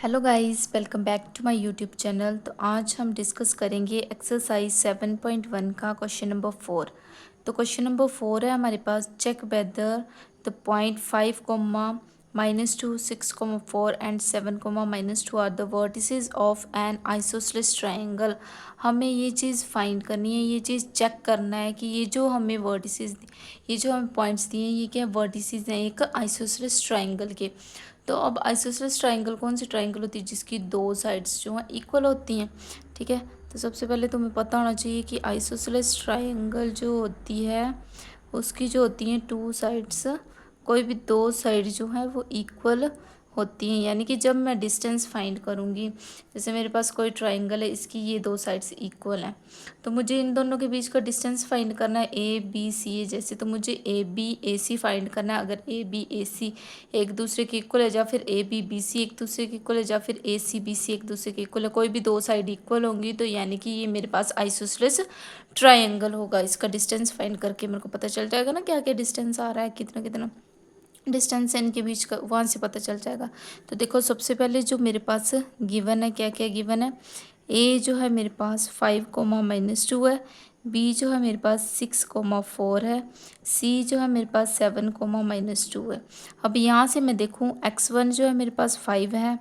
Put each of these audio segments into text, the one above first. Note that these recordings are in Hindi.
Hello guys, welcome back to my YouTube channel. तो आज हम डिस्कस करेंगे एक्सरसाइज 7.1 का क्वेश्चन नंबर 4। तो क्वेश्चन नंबर 4 है हमारे पास, check whether the point 5 -2 6 4 and 7 -2 are the vertices of an isosceles triangle. हमें ये चीज़ फाइंड करनी है, ये चीज़ चेक करना है कि ये जो हमें वर्टिसेस, ये जो हमें पॉइंट्स दिए हैं, ये क्या वर्टिसेस हैं एक आइसोसेलेस ट्रायंगल के। तो अब आइसोसेलेस ट्रायंगल कौन सी ट्रायंगल होती है जिसकी दो साइड्स जो हैं इक्वल होती हैं। ठीक है, तो सबसे पहले तुम्हें पता होना चाहिए कि आइसोसेलेस ट्रायंगल जो होती है उसकी जो होती हैं टू साइड्स, कोई भी दो साइड जो है वो इक्वल होती हैं। यानी कि जब मैं डिस्टेंस फाइंड करूँगी, जैसे मेरे पास कोई ट्रायंगल है, इसकी ये दो साइड्स इक्वल हैं, तो मुझे इन दोनों के बीच का डिस्टेंस फाइंड करना है ए बी सी ए जैसे। तो मुझे A B A C find करना है। अगर ए बी ए सी एक दूसरे के इक्वल है, या फिर ए बी बी सी एक दूसरे के इक्वल है, या फिर ए सी बी सी एक दूसरे के इक्वल है, कोई भी दो साइड इक्वल होंगी, तो यानी कि ये मेरे पास आइसोसेलेस ट्रायंगल होगा। इसका डिस्टेंस फाइंड करके मेरे को पता चल जाएगा ना क्या क्या डिस्टेंस आ रहा है, कितना कितना डिस्टेंस है इनके बीच का, वहाँ से पता चल जाएगा। तो देखो, सबसे पहले जो मेरे पास गिवन है, क्या क्या गिवन है। ए जो है मेरे पास 5, -2 है। बी जो है मेरे पास 6, 4 है। सी जो है मेरे पास 7, -2 है। अब यहाँ से मैं देखूँ, x1 जो है मेरे पास 5 है,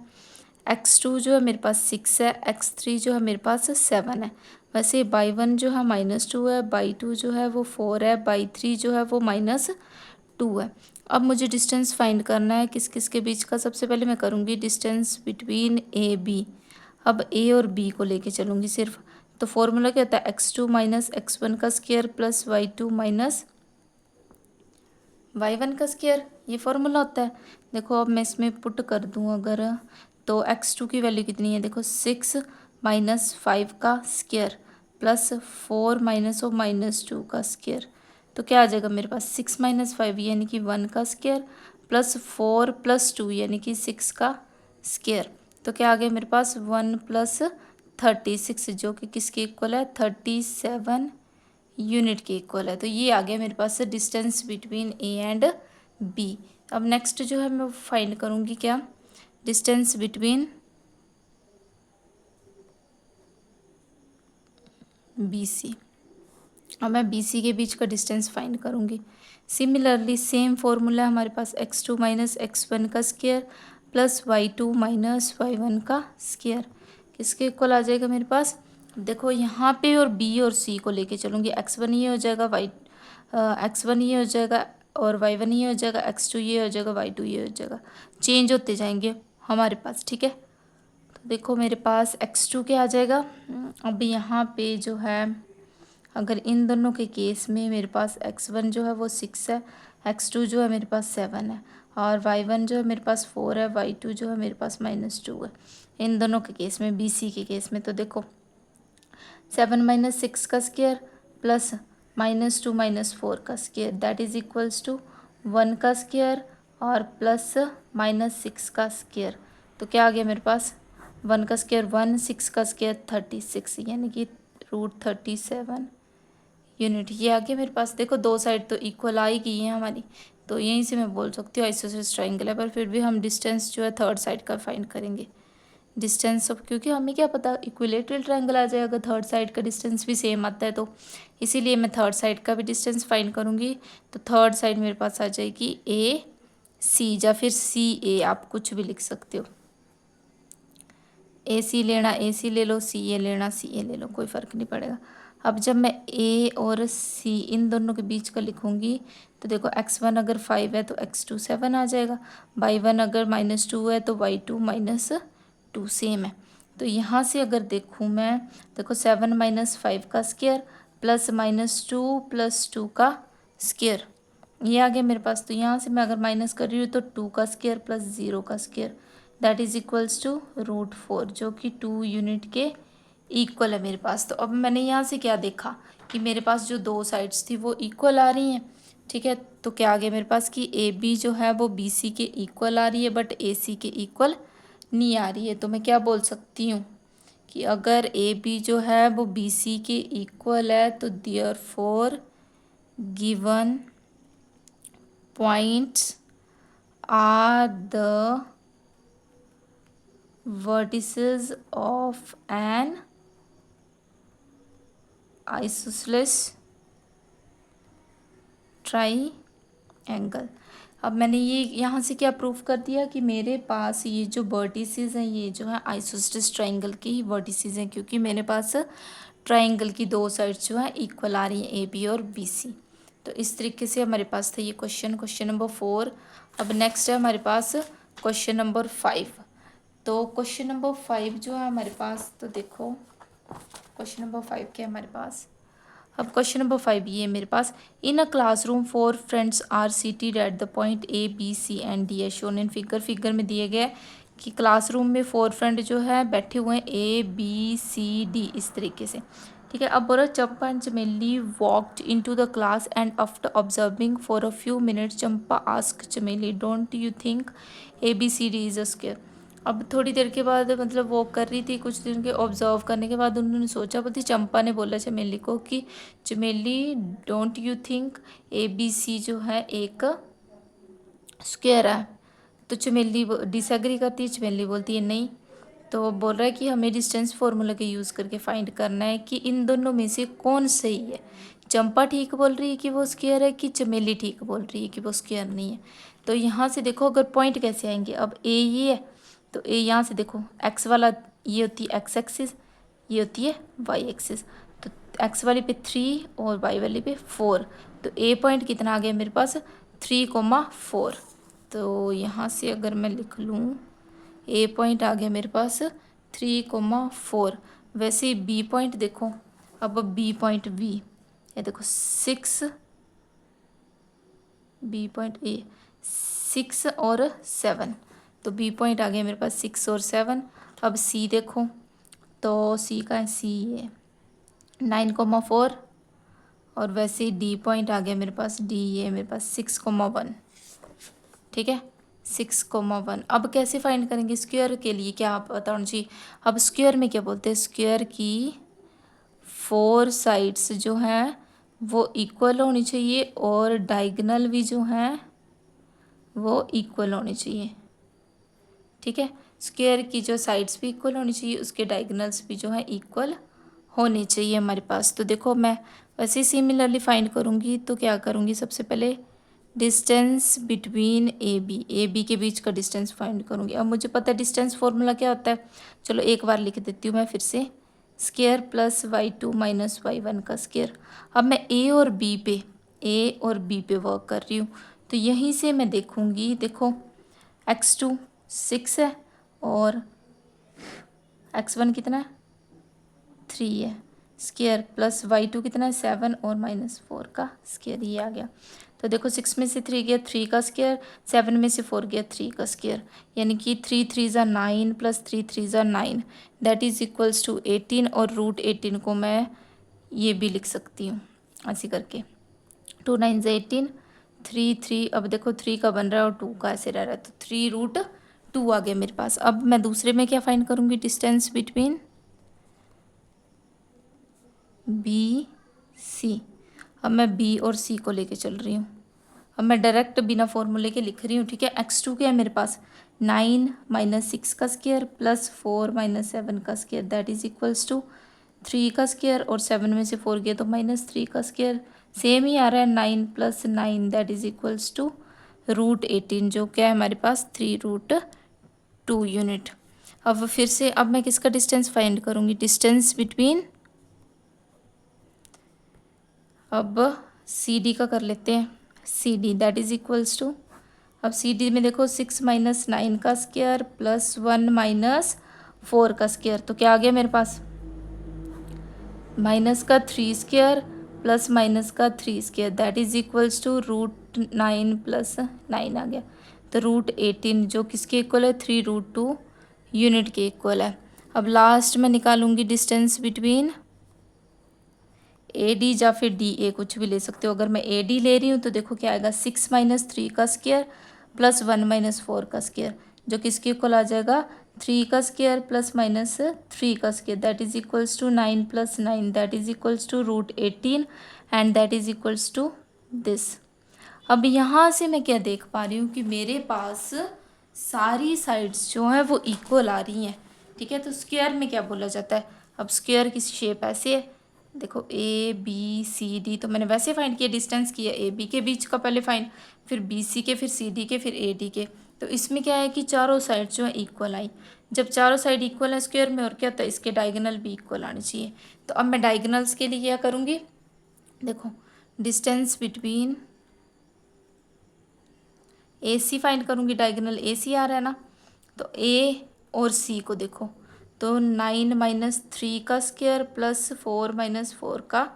x2 जो है मेरे पास 6 है, x3 जो है मेरे पास 7 है। वैसे बाई 1 जो है -2 है, बाई 2 जो है वो 4 है, बाई 3 जो है वो -2 है। अब मुझे डिस्टेंस फाइंड करना है किस किस के बीच का। सबसे पहले मैं करूँगी डिस्टेंस बिटवीन ए बी। अब ए और बी को लेके चलूँगी सिर्फ। तो फॉर्मूला क्या होता है, x2 - x1 का स्क्वायर प्लस y2 - y1 का स्क्वायर, ये फॉर्मूला होता है। देखो, अब मैं इसमें पुट कर दूँ अगर, तो x2 की वैल्यू कितनी है, देखो 6 - 5 का स्क्वायर प्लस 4 -2 का स्क्वायर। तो क्या आ जाएगा मेरे पास, 6 - 5 यानी कि 1 का स्क्वायर प्लस 4 + 2 यानी कि 6 का स्क्वायर। तो क्या आ गया मेरे पास, 1 + 36 जो कि किसके इक्वल है, 37 यूनिट के इक्वल है। तो ये आ गया मेरे पास distance between A and B. अब नेक्स्ट जो है मैं फाइंड करूँगी क्या, डिस्टेंस बिटवीन बी सी। अब मैं बी सी के बीच का डिस्टेंस फाइंड करूँगी। सिमिलरली सेम फॉर्मूला हमारे पास, x2 - x1 का स्क्वायर प्लस y2 - y1 का स्क्वायर किसके इक्वल आ जाएगा मेरे पास। देखो यहाँ पे और बी और सी को लेके चलूँगी, x1 ये हो जाएगा, x1 ये हो जाएगा और y1 ये हो जाएगा, x2 ये हो जाएगा, y2 ये हो जाएगा, चेंज होते जाएंगे हमारे पास। ठीक है, तो देखो मेरे पास x2 क्या आ जाएगा। अब यहाँ पे जो है, अगर इन दोनों के केस में मेरे पास x1 जो है वो 6 है, x2 जो है मेरे पास 7 है, और y1 जो है मेरे पास 4 है, y2 जो है मेरे पास -2 है। इन दोनों के केस में, बी सी के केस में, तो देखो 7 - 6 का स्क्वायर प्लस -2 - 4 का square that is equals to 1 का स्क्वायर और प्लस -6 का स्क्वायर। तो क्या आ गया मेरे पास, 1 का स्क्वायर 1, 6 का स्क्वायर 36 यानी कि √37 यूनिट। ये आ गया मेरे पास। देखो, दो साइड तो इक्वल आ ही गई है हमारी, तो यहीं से मैं बोल सकती हूँ आइसोसेलेस ट्रायंगल है। पर फिर भी हम डिस्टेंस जो है थर्ड साइड का फाइंड करेंगे। डिस्टेंस ऑफ, क्योंकि हमें क्या पता इक्विलेटरल ट्रायंगल आ जाएगा, थर्ड साइड का डिस्टेंस भी सेम आता है, तो इसीलिए मैं थर्ड साइड का भी डिस्टेंस फाइंड करूँगी। तो थर्ड साइड मेरे पास आ जाएगी ए सी, या फिर सी ए, आप कुछ भी लिख सकते हो। ए सी लेना ए सी ले लो, सी ए लेना सी ए ले लो, कोई फ़र्क नहीं पड़ेगा। अब जब मैं ए और सी इन दोनों के बीच का लिखूँगी, तो देखो x1 अगर 5 है तो x2 7 आ जाएगा, y1 अगर -2 है तो y2 -2 सेम है। तो यहाँ से अगर देखूँ मैं, देखो 7 - 5 का स्क्वायर प्लस -2 + 2 का स्क्वायर, ये आ गया मेरे पास। तो यहाँ से मैं अगर माइनस कर रही हूँ तो 2 का स्क्वायर प्लस 0 का square that is equals to √4, जो कि 2 यूनिट के इक्वल है मेरे पास। तो अब मैंने यहाँ से क्या देखा कि मेरे पास जो दो साइड्स थी वो इक्वल आ रही हैं। ठीक है, तो क्या आ गया मेरे पास कि ए बी जो है वो बी सी के इक्वल आ रही है, बट ए सी के इक्वल नहीं आ रही है। तो मैं क्या बोल सकती हूँ कि अगर ए बी जो है वो बी सी के इक्वल है, तो therefore given points are the vertices of an isosceles triangle. अब मैंने ये यहाँ से क्या प्रूफ कर दिया कि मेरे पास ये जो वर्टिसेस हैं ये जो है आइसोसेलेस ट्राइंगल की ही वर्टिसेस हैं, क्योंकि मेरे पास ट्राइंगल की दो साइड्स जो है इक्वल आ रही हैं, ए बी और बी सी। तो इस तरीके से हमारे पास था ये क्वेश्चन नंबर 4। अब नेक्स्ट है हमारे पास क्वेश्चन नंबर 5। तो क्वेश्चन नंबर 5 जो है हमारे पास, तो देखो क्वेश्चन नंबर 5 क्या है हमारे पास। अब क्वेश्चन नंबर 5 ये है मेरे पास, in a classroom 4 friends are seated at the point A B C and D as shown in figure में दिए गए कि क्लासरूम में 4 फ्रेंड जो है बैठे हुए हैं ए बी सी डी इस तरीके से। ठीक है, अब बोलो Champa and Chameli walked into the class and after observing for a few minutes Champa ask Chameli don't you think A B C D is a square. अब थोड़ी देर के बाद मतलब वो कर रही थी, कुछ दिन के ऑब्जर्व करने के बाद उन्होंने सोचा, बोलती चंपा ने बोला चमेली को कि Chameli don't you think A B C जो है एक स्क्वायर है। तो चमेली डिसएग्री करती है, चमेली बोलती है नहीं। तो बोल रहा है कि हमें डिस्टेंस फार्मूला के यूज़ करके फाइंड करना है कि इन दोनों में से कौन सही है। चंपा ठीक बोल रही है कि वो स्क्वायर है, कि चमेली ठीक बोल रही है कि वो स्क्वायर नहीं है। तो यहाँ से देखो अगर पॉइंट कैसे आएंगे, अब ए ये है तो ए यहाँ से देखो एक्स वाला ये होती है एक्स एक्सिस, ये होती है वाई एक्सिस। तो एक्स वाली पे 3 और वाई वाली पे 4। तो ए पॉइंट कितना आ गया मेरे पास 3,4। तो यहाँ से अगर मैं लिख लूँ ए पॉइंट आ गया मेरे पास 3,4। वैसे ही बी पॉइंट देखो, अब बी पॉइंट बी ये देखो 6, बी पॉइंट ए 6 और 7। तो बी पॉइंट आ गया मेरे पास 6 और 7। अब सी देखो, तो सी का है सी है 9,4। और वैसे ही डी पॉइंट आ गया मेरे पास, डी ये मेरे पास 6,1। ठीक है 6,1। अब कैसे फाइंड करेंगे स्क्वायर के लिए, क्या आप बताओ जी। अब स्क्वायर में क्या बोलते हैं, स्क्वायर की 4 साइड्स जो हैं वो इक्वल होनी चाहिए और डायगोनल भी जो हैं वो इक्वल होनी चाहिए। ठीक है, स्क्वायर की जो साइड्स भी इक्वल होनी चाहिए, उसके डायगोनल्स भी जो है इक्वल होने चाहिए हमारे पास। तो देखो मैं वैसे सिमिलरली फाइंड करूँगी, तो क्या करूँगी सबसे पहले डिस्टेंस बिटवीन ए बी के बीच का डिस्टेंस फाइंड करूँगी। अब मुझे पता है डिस्टेंस फार्मूला क्या होता है, चलो एक बार लिख देती हूँ मैं फिर से, square plus y2 minus y1 का स्क्वायर। अब मैं ए और बी पे वर्क कर रही हूँ, तो यहीं से मैं देखूँगी, देखो x2 6 है और x1 कितना है 3 है स्क्वायर, प्लस y2 कितना है 7 और -4 का स्क्वायर, ये आ गया। तो देखो 6 में से 3 गया 3 का स्क्वायर, 7 में से 4 गया 3 का स्क्वायर, यानी कि 3 3 ज़ा 9 प्लस 3 3 ज़ा 9 दैट इज़ इक्वल्स टू 18। और रूट 18 को मैं ये भी लिख सकती हूँ ऐसे करके, 2 9 ज़ा 18, 3 3। अब देखो 3 का बन रहा है और 2 का ऐसे रह रहा है, तो 3√2 आ गया मेरे पास। अब मैं दूसरे में क्या फाइंड करूँगी, डिस्टेंस बिटवीन बी सी। अब मैं बी और सी को लेके चल रही हूँ, अब मैं डायरेक्ट बिना फॉर्मूले के लिख रही हूँ। ठीक है, x2 क्या है मेरे पास 9 माइनस 6 का स्क्वायर प्लस 4 माइनस 7 का square that is equals to 3 का स्क्वायर, और 7 में से 4 गया तो -3 का स्क्वायर, सेम ही आ रहा है 9 plus 9 that is equals to √18, जो क्या है हमारे पास 3√2 यूनिट। अब फिर से अब मैं किसका डिस्टेंस फाइंड करूँगी, डिस्टेंस बिटवीन, अब सी डी का कर लेते हैं, C D that is equals to, अब सी डी में देखो 6 माइनस 9 का स्क्वायर प्लस 1 माइनस 4 का स्क्वायर, तो क्या आ गया मेरे पास माइनस का 3 स्क्वायर प्लस माइनस का 3 square that is equals to √9 plus 9 आ गया। तो √18 जो किसके इक्वल है 3√2 यूनिट के इक्वल है। अब लास्ट में निकालूंगी डिस्टेंस बिटवीन ए डी या फिर डी ए, कुछ भी ले सकते हो। अगर मैं ए डी ले रही हूँ तो देखो क्या आएगा 6 माइनस 3 का स्क्वायर प्लस 1 माइनस 4 का स्क्वायर, जो किसके इक्वल आ जाएगा 3 का स्क्वायर प्लस माइनस 3 का square that is equals to 9 plus 9 that is equals to √18 and that is equals to this. अब यहाँ से मैं क्या देख पा रही हूँ कि मेरे पास सारी साइड्स जो हैं वो इक्वल आ रही हैं, ठीक है। तो स्क्वायर में क्या बोला जाता है, अब स्क्वायर की शेप ऐसे है, देखो ए बी सी डी, तो मैंने वैसे फाइंड किया, डिस्टेंस किया ए बी के बीच का पहले फाइंड, फिर बी सी के, फिर सी डी के, फिर ए डी के। तो इसमें क्या है कि चारों साइड जो है इक्वल आई। जब चारों साइड इक्वल है स्क्वायर में, और क्या होता है, इसके डायगोनल भी इक्वल आनी चाहिए। तो अब मैं डायगोनल्स के लिए क्या करूँगी, देखो डिस्टेंस बिटवीन ए सी फाइंड करूँगी, डायगोनल ए सी आ रहा है ना, तो ए और सी को देखो, तो 9 - 3 का स्क्वायर प्लस 4 - 4 का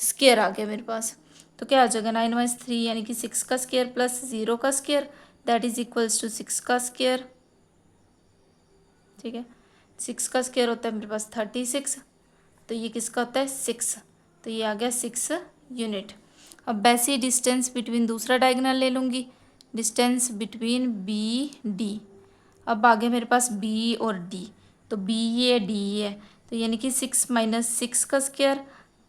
स्क्वायर आ गया मेरे पास। तो क्या आ जाएगा, 9 - 3 यानी कि 6 का स्क्वायर प्लस 0 का square, that is equals to 6 का स्क्वायर, ठीक है। 6 का स्क्वायर होता है मेरे पास 36, तो ये किसका होता है 6, तो ये आ गया 6 यूनिट। अब वैसे ही डिस्टेंस बिटवीन दूसरा डायगोनल ले लूँगी, डिस्टेंस बिटवीन बी डी। अब आगे मेरे पास बी और डी, तो बी ये डी है, तो यानी कि 6 - 6 का स्क्वायर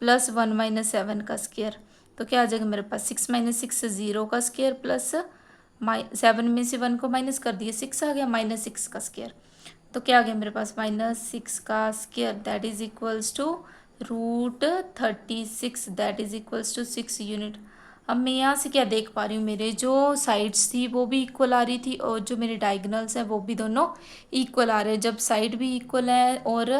प्लस 1 - 7 का स्क्वायर, तो क्या आ जाएगा मेरे पास 6 - 6 0 का स्क्वायर प्लस 7 में से 1 को माइनस कर दिए, 6 आ गया, -6 का स्क्वायर। तो क्या आ गया मेरे पास -6 का square, that is equals to √36, that is equals to 6 unit. अब मैं यहाँ से क्या देख पा रही हूँ, मेरे जो साइड्स थी वो भी इक्वल आ रही थी, और जो मेरे डायगोनल्स हैं वो भी दोनों इक्वल आ रहे हैं। जब साइड भी इक्वल है और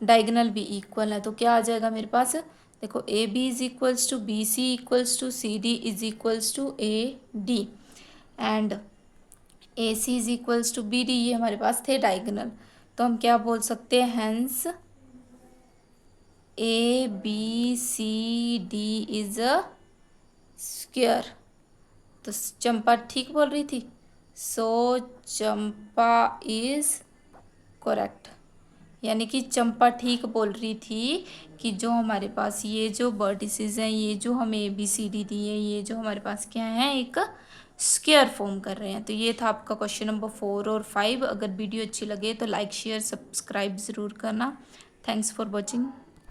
डायगोनल भी इक्वल है, तो क्या आ जाएगा मेरे पास, देखो A B is equals to B C equals to C D is equals to A D, and A C is equals to B D, ये हमारे पास थे डायगोनल। तो हम क्या बोल सकते हैं, hence A B C D is a square. तो चंपा ठीक बोल रही थी, सो चंपा इज करेक्ट, यानी कि चंपा ठीक बोल रही थी कि जो हमारे पास ये जो वर्टिसेस हैं, ये जो हमें ए बी सी डी दी है, ये जो हमारे पास क्या है, एक स्क्वायर फॉर्म कर रहे हैं। तो ये था आपका क्वेश्चन नंबर 4 और 5। अगर वीडियो अच्छी लगे तो लाइक शेयर सब्सक्राइब ज़रूर करना। Thanks for watching.